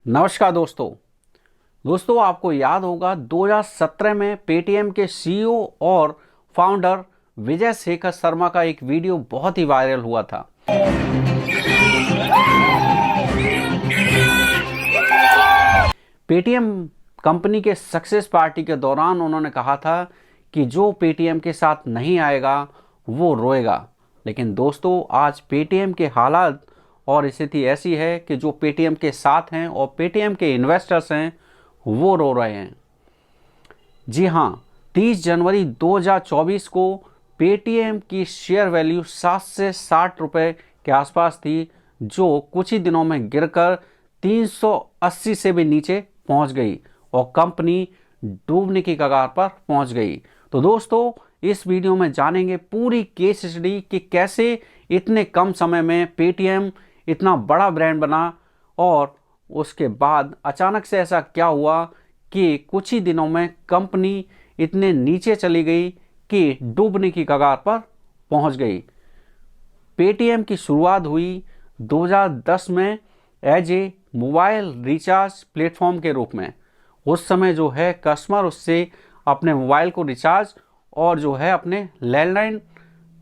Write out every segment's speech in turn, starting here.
नमस्कार दोस्तों आपको याद होगा 2017 में पेटीएम के सीईओ और फाउंडर विजय शेखर शर्मा का एक वीडियो बहुत ही वायरल हुआ था। पेटीएम कंपनी के सक्सेस पार्टी के दौरान उन्होंने कहा था कि जो पेटीएम के साथ नहीं आएगा वो रोएगा। लेकिन दोस्तों आज पेटीएम के हालात और स्थिति ऐसी है कि जो पेटीएम के साथ हैं और पेटीएम के इन्वेस्टर्स हैं वो रो रहे हैं। जी हाँ, 30 जनवरी 2024 को पेटीएम की शेयर वैल्यू 7 से 60 रुपये के आसपास थी, जो कुछ ही दिनों में गिरकर 380 से भी नीचे पहुंच गई और कंपनी डूबने की कगार पर पहुंच गई। तो दोस्तों इस वीडियो में जानेंगे पूरी केस स्टडी कि कैसे इतने कम समय में पेटीएम इतना बड़ा ब्रांड बना और उसके बाद अचानक से ऐसा क्या हुआ कि कुछ ही दिनों में कंपनी इतने नीचे चली गई कि डूबने की कगार पर पहुंच गई। पेटीएम की शुरुआत हुई 2010 में as a mobile recharge platform के रूप में। उस समय जो है कस्टमर उससे अपने मोबाइल को रिचार्ज और जो है अपने लैंडलाइन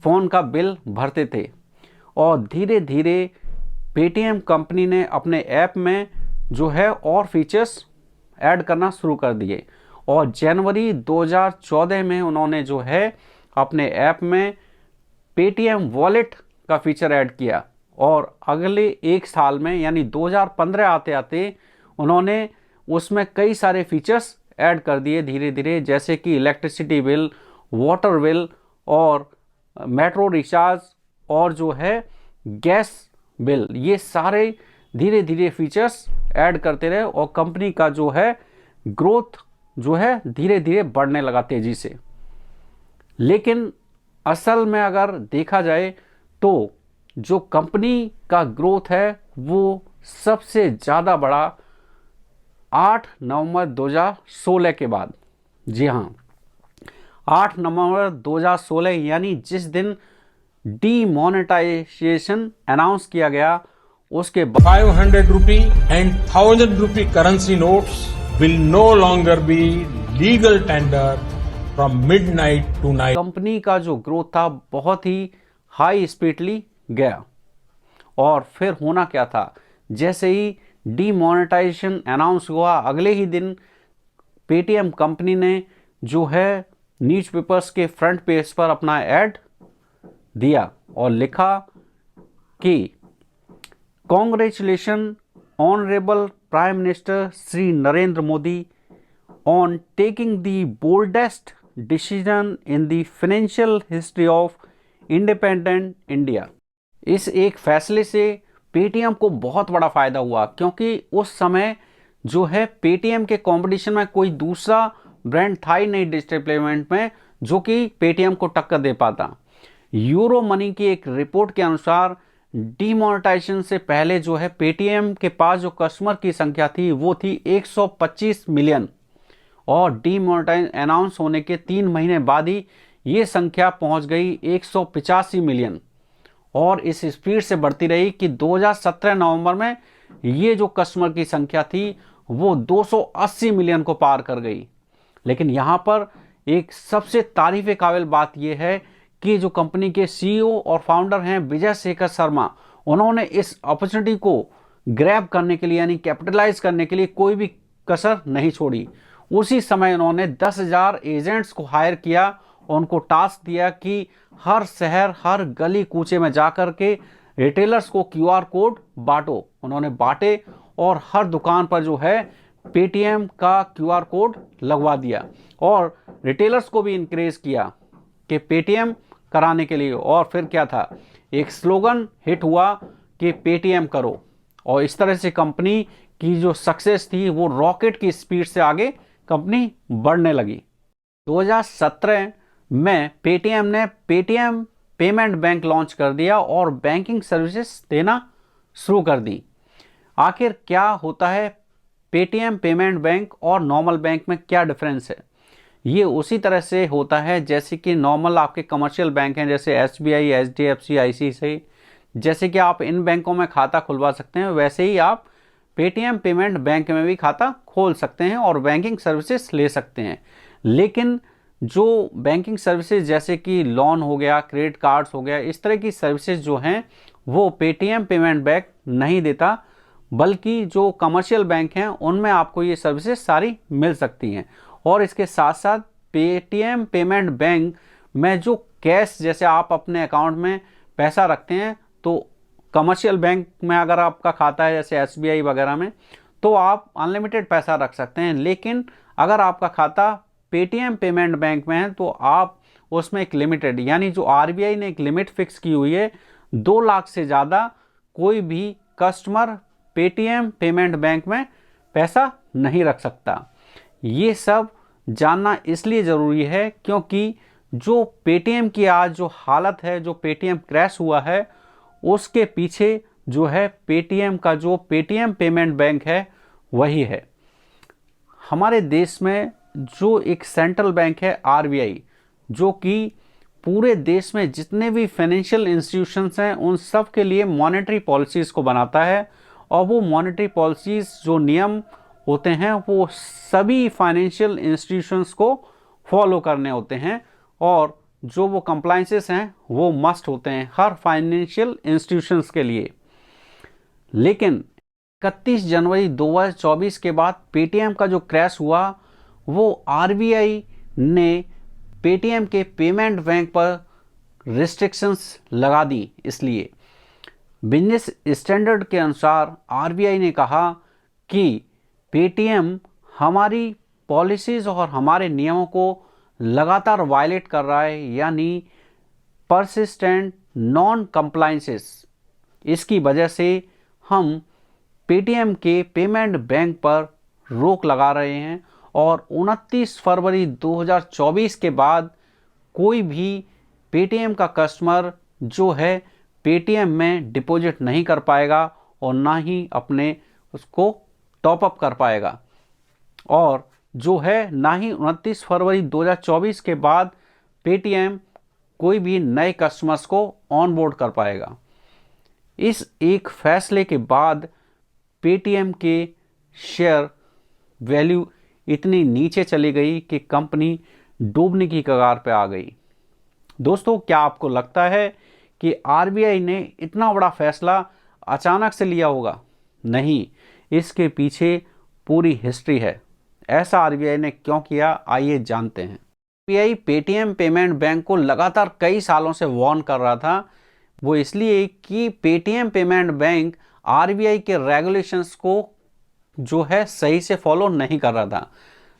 फ़ोन का बिल भरते थे और धीरे धीरे पेटीएम कंपनी ने अपने ऐप में जो है और फीचर्स ऐड करना शुरू कर दिए और जनवरी 2014 में उन्होंने जो है अपने ऐप में पेटीएम वॉलेट का फीचर ऐड किया और अगले एक साल में यानी 2015 आते आते उन्होंने उसमें कई सारे फीचर्स ऐड कर दिए धीरे धीरे, जैसे कि इलेक्ट्रिसिटी बिल, वाटर बिल और मेट्रो रिचार्ज और जो है गैस बिल। ये सारे धीरे धीरे फीचर्स ऐड करते रहे और कंपनी का जो है ग्रोथ जो है धीरे धीरे बढ़ने लगा तेजी से। लेकिन असल में अगर देखा जाए तो जो कंपनी का ग्रोथ है वो सबसे ज़्यादा बढ़ा 8 नवंबर 2016 के बाद। जी हाँ, 8 नवंबर 2016 यानी जिस दिन डीमोनेटाइजेशन अनाउंस किया गया उसके 500 rupee and 1000 rupee currency notes will no longer be legal tender from midnight to night. Company का जो ग्रोथ था बहुत ही हाई स्पीडली गया और फिर होना क्या था, जैसे ही डीमोनेटाइजेशन अनाउंस हुआ अगले ही दिन पेटीएम कंपनी ने जो है न्यूज़पेपर्स के फ्रंट पेज पर अपना ऐड दिया और लिखा कि congratulation honourable prime minister Shri Narendra Modi on taking the boldest decision in the financial history of independent India. इस एक फैसले से पेटीएम को बहुत बड़ा फायदा हुआ क्योंकि उस समय जो है पेटीएम के कंपटीशन में कोई दूसरा ब्रांड था ही नहीं डिजिटल पेमेंट में जो कि पेटीएम को टक्कर दे पाता। यूरो मनी की एक रिपोर्ट के अनुसार डीमोनेटाइजेशन से पहले जो है पेटीएम के पास जो कस्टमर की संख्या थी वो थी 125 मिलियन और डीमोनेटाइजेशन अनाउंस होने के 3 महीने बाद ही ये संख्या पहुंच गई 185 मिलियन और इस स्पीड से बढ़ती रही कि 2017 नवंबर में ये जो कस्टमर की संख्या थी वो 280 मिलियन को पार कर गई। लेकिन यहाँ पर एक सबसे तारीफ़ काबिल बात यह है कि जो कंपनी के सीईओ और फाउंडर हैं विजय शेखर शर्मा, उन्होंने इस अपॉर्चुनिटी को ग्रैब करने के लिए यानी कैपिटलाइज करने के लिए कोई भी कसर नहीं छोड़ी। उसी समय उन्होंने 10,000 एजेंट्स को हायर किया और उनको टास्क दिया कि हर शहर हर गली कूचे में जाकर के रिटेलर्स को क्यूआर कोड बांटो। उन्होंने बांटे और हर दुकान पर जो है पेटीएम का क्यूआर कोड लगवा दिया और रिटेलर्स को भी इनकरेज किया कि पेटीएम कराने के लिए। और फिर क्या था, एक स्लोगन हिट हुआ कि पेटीएम करो और इस तरह से कंपनी की जो सक्सेस थी वो रॉकेट की स्पीड से आगे कंपनी बढ़ने लगी। 2017 में पेटीएम ने पेटीएम पेमेंट बैंक लॉन्च कर दिया और बैंकिंग सर्विसेज देना शुरू कर दी। आखिर क्या होता है पेटीएम पेमेंट बैंक और नॉर्मल बैंक में क्या डिफरेंस है? ये उसी तरह से होता है जैसे कि नॉर्मल आपके कमर्शियल बैंक हैं जैसे एसबीआई, एचडीएफसी, आईसीआईसीआई, जैसे कि आप इन बैंकों में खाता खुलवा सकते हैं वैसे ही आप पेटीएम पेमेंट बैंक में भी खाता खोल सकते हैं और बैंकिंग सर्विसेज ले सकते हैं। लेकिन जो बैंकिंग सर्विसेज जैसे कि लोन हो गया, क्रेडिट कार्ड्स हो गया, इस तरह की सर्विसेज जो हैं वो पेटीएम पेमेंट बैंक नहीं देता, बल्कि जो कमर्शियल बैंक हैं उनमें आपको ये सर्विसेज सारी मिल सकती हैं। और इसके साथ साथ पेटीएम पेमेंट बैंक में जो कैश, जैसे आप अपने अकाउंट में पैसा रखते हैं, तो कमर्शियल बैंक में अगर आपका खाता है जैसे एसबीआई वगैरह में, तो आप अनलिमिटेड पैसा रख सकते हैं। लेकिन अगर आपका खाता पेटीएम पेमेंट बैंक में है तो आप उसमें एक लिमिटेड, यानी जो आरबीआई ने एक लिमिट फिक्स की हुई है, 2 लाख से ज़्यादा कोई भी कस्टमर पेटीएम पेमेंट बैंक में पैसा नहीं रख सकता। ये सब जानना इसलिए ज़रूरी है क्योंकि जो पेटीएम की आज जो हालत है, जो पेटीएम क्रैश हुआ है, उसके पीछे जो है पेटीएम का जो पेटीएम पेमेंट बैंक है वही है। हमारे देश में जो एक सेंट्रल बैंक है आरबीआई, जो कि पूरे देश में जितने भी फाइनेंशियल इंस्टीट्यूशंस हैं उन सब के लिए मॉनेटरी पॉलिसीज़ को बनाता है। और वो मॉनेटरी पॉलिसीज़, जो नियम होते हैं, वो सभी फाइनेंशियल इंस्टीट्यूशंस को फॉलो करने होते हैं और जो वो कंप्लायंसेस हैं वो मस्ट होते हैं हर फाइनेंशियल इंस्टीट्यूशंस के लिए। लेकिन 31 जनवरी 2024 के बाद पेटीएम का जो क्रैश हुआ, वो आरबीआई ने पेटीएम के पेमेंट बैंक पर रिस्ट्रिक्शंस लगा दी। इसलिए बिजनेस स्टैंडर्ड के अनुसार आरबीआई ने कहा कि पेटीएम हमारी पॉलिसीज़ और हमारे नियमों को लगातार वायलेट कर रहा है, यानी परसिस्टेंट नॉन कंप्लायंसेस। इसकी वजह से हम पेटीएम के पेमेंट बैंक पर रोक लगा रहे हैं और 29 फरवरी 2024 के बाद कोई भी पेटीएम का कस्टमर जो है पेटीएम में डिपॉजिट नहीं कर पाएगा और ना ही अपने उसको टॉप अप कर पाएगा, और जो है ना ही 29 फरवरी 2024 के बाद पेटीएम कोई भी नए कस्टमर्स को ऑन बोर्ड कर पाएगा। इस एक फैसले के बाद पेटीएम के शेयर वैल्यू इतनी नीचे चली गई कि कंपनी डूबने की कगार पे आ गई। दोस्तों, क्या आपको लगता है कि आरबीआई ने इतना बड़ा फैसला अचानक से लिया होगा? नहीं, इसके पीछे पूरी हिस्ट्री है। ऐसा आरबीआई ने क्यों किया, आइए जानते हैं। आरबीआई पेटीएम पेमेंट बैंक को लगातार कई सालों से वार्न कर रहा था। वो इसलिए कि पेटीएम पेमेंट बैंक आरबीआई के रेगुलेशंस को जो है सही से फॉलो नहीं कर रहा था।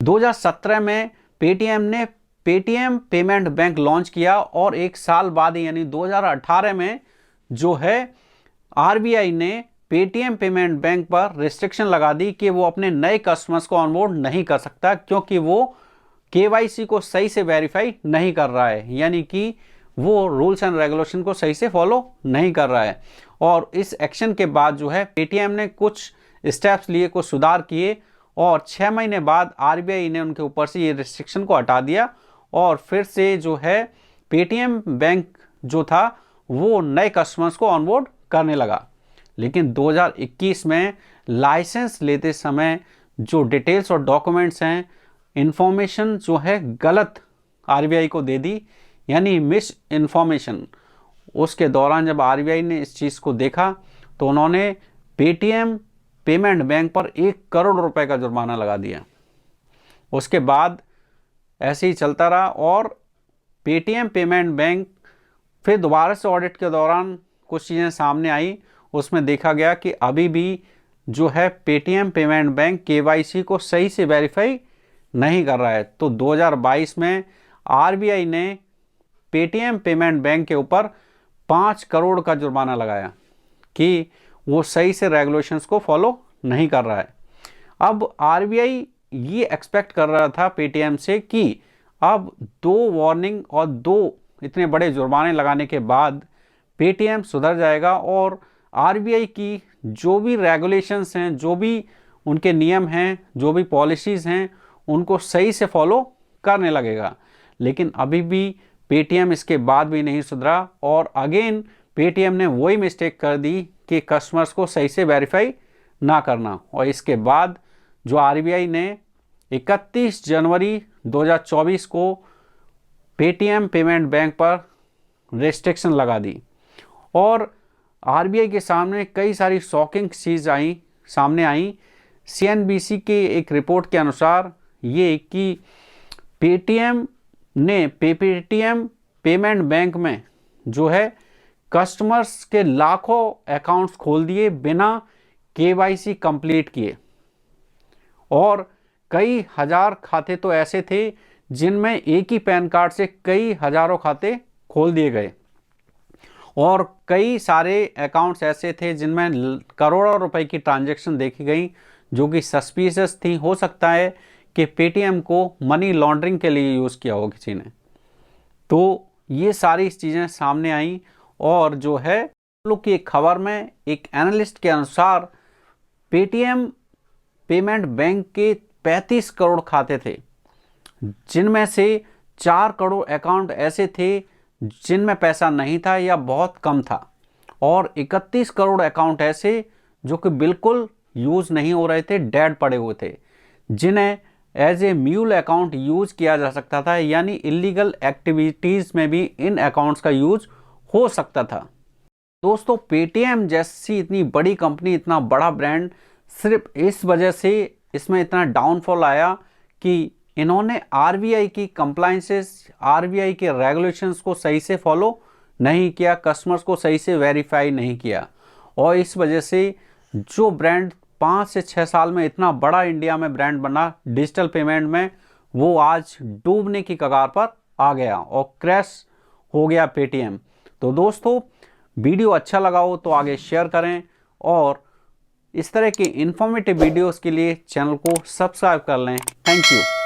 2017 में पेटीएम ने पेटीएम पेमेंट बैंक लॉन्च किया और एक साल बाद यानी 2018 में जो है आरबीआई ने पेटीएम पेमेंट बैंक पर रिस्ट्रिक्शन लगा दी कि वो अपने नए कस्टमर्स को ऑनबोर्ड नहीं कर सकता, क्योंकि वो केवाईसी को सही से वेरीफाई नहीं कर रहा है, यानी कि वो रूल्स एंड रेगुलेशन को सही से फॉलो नहीं कर रहा है। और इस एक्शन के बाद जो है पेटीएम ने कुछ स्टेप्स लिए, कुछ सुधार किए और 6 महीने बाद आरबीआई ने उनके ऊपर से ये रिस्ट्रिक्शन को हटा दिया और फिर से जो है पेटीएम बैंक जो था वो नए कस्टमर्स को ऑनबोर्ड करने लगा। लेकिन 2021 में लाइसेंस लेते समय जो डिटेल्स और डॉक्यूमेंट्स हैं, इंफॉर्मेशन जो है गलत आरबीआई को दे दी, यानी मिस इन्फॉर्मेशन। उसके दौरान जब आरबीआई ने इस चीज़ को देखा तो उन्होंने पेटीएम पेमेंट बैंक पर 1 करोड़ रुपए का जुर्माना लगा दिया। उसके बाद ऐसे ही चलता रहा और पेटीएम पेमेंट बैंक फिर दोबारा से ऑडिट के दौरान कुछ चीज़ें सामने आई। उसमें देखा गया कि अभी भी जो है पेटीएम पेमेंट बैंक केवाईसी को सही से वेरीफाई नहीं कर रहा है। तो 2022 में आरबीआई ने पेटीएम पेमेंट बैंक के ऊपर 5 करोड़ का जुर्माना लगाया कि वो सही से रेगुलेशंस को फॉलो नहीं कर रहा है। अब आरबीआई ये एक्सपेक्ट कर रहा था पेटीएम से कि अब 2 वार्निंग और 2 इतने बड़े जुर्माने लगाने के बाद पेटीएम सुधर जाएगा और आरबीआई की जो भी रेगुलेशंस हैं, जो भी उनके नियम हैं, जो भी पॉलिसीज़ हैं, उनको सही से फॉलो करने लगेगा। लेकिन अभी भी पेटीएम इसके बाद भी नहीं सुधरा और अगेन पेटीएम ने वही मिस्टेक कर दी कि कस्टमर्स को सही से वेरीफाई ना करना। और इसके बाद जो आरबीआई ने 31 जनवरी 2024 को पेटीएम पेमेंट बैंक पर रेस्ट्रिक्शन लगा दी। और आरबीआई के सामने कई सारी शॉकिंग चीज़ सामने आई। सीएनबीसी के एक रिपोर्ट के अनुसार ये कि पेटीएम ने पेटीएम पेमेंट बैंक में जो है कस्टमर्स के लाखों अकाउंट्स खोल दिए बिना केवाईसी कंप्लीट किए। और कई हजार खाते तो ऐसे थे जिनमें एक ही पैन कार्ड से कई हजारों खाते खोल दिए गए। और कई सारे अकाउंट्स ऐसे थे जिनमें करोड़ों रुपए की ट्रांजैक्शन देखी गई जो कि सस्पिशियस थी। हो सकता है कि पेटीएम को मनी लॉन्ड्रिंग के लिए यूज़ किया हो किसी ने। तो ये सारी चीज़ें सामने आई। और जो है लोग की एक खबर में एक एनालिस्ट के अनुसार पेटीएम पेमेंट बैंक के 35 करोड़ खाते थे, जिनमें से 4 करोड़ अकाउंट ऐसे थे जिनमें पैसा नहीं था या बहुत कम था, और 31 करोड़ अकाउंट ऐसे जो कि बिल्कुल यूज़ नहीं हो रहे थे, डेड पड़े हुए थे, जिन्हें as a mule account use किया जा सकता था। यानी इलीगल एक्टिविटीज़ में भी इन अकाउंट्स का यूज़ हो सकता था। दोस्तों, पेटीएम जैसी इतनी बड़ी कंपनी, इतना बड़ा ब्रांड, सिर्फ इस वजह से इसमें इतना डाउनफॉल आया कि इन्होंने आरबीआई की कंप्लायंसेस, आरबीआई के रेगुलेशंस को सही से फॉलो नहीं किया, कस्टमर्स को सही से वेरीफाई नहीं किया। और इस वजह से जो ब्रांड 5 से 6 साल में इतना बड़ा इंडिया में ब्रांड बना डिजिटल पेमेंट में, वो आज डूबने की कगार पर आ गया और क्रैश हो गया पेटीएम। तो दोस्तों, वीडियो अच्छा लगा हो तो आगे शेयर करें और इस तरह के इंफॉर्मेटिव वीडियोस के लिए चैनल को सब्सक्राइब कर लें। Thank you.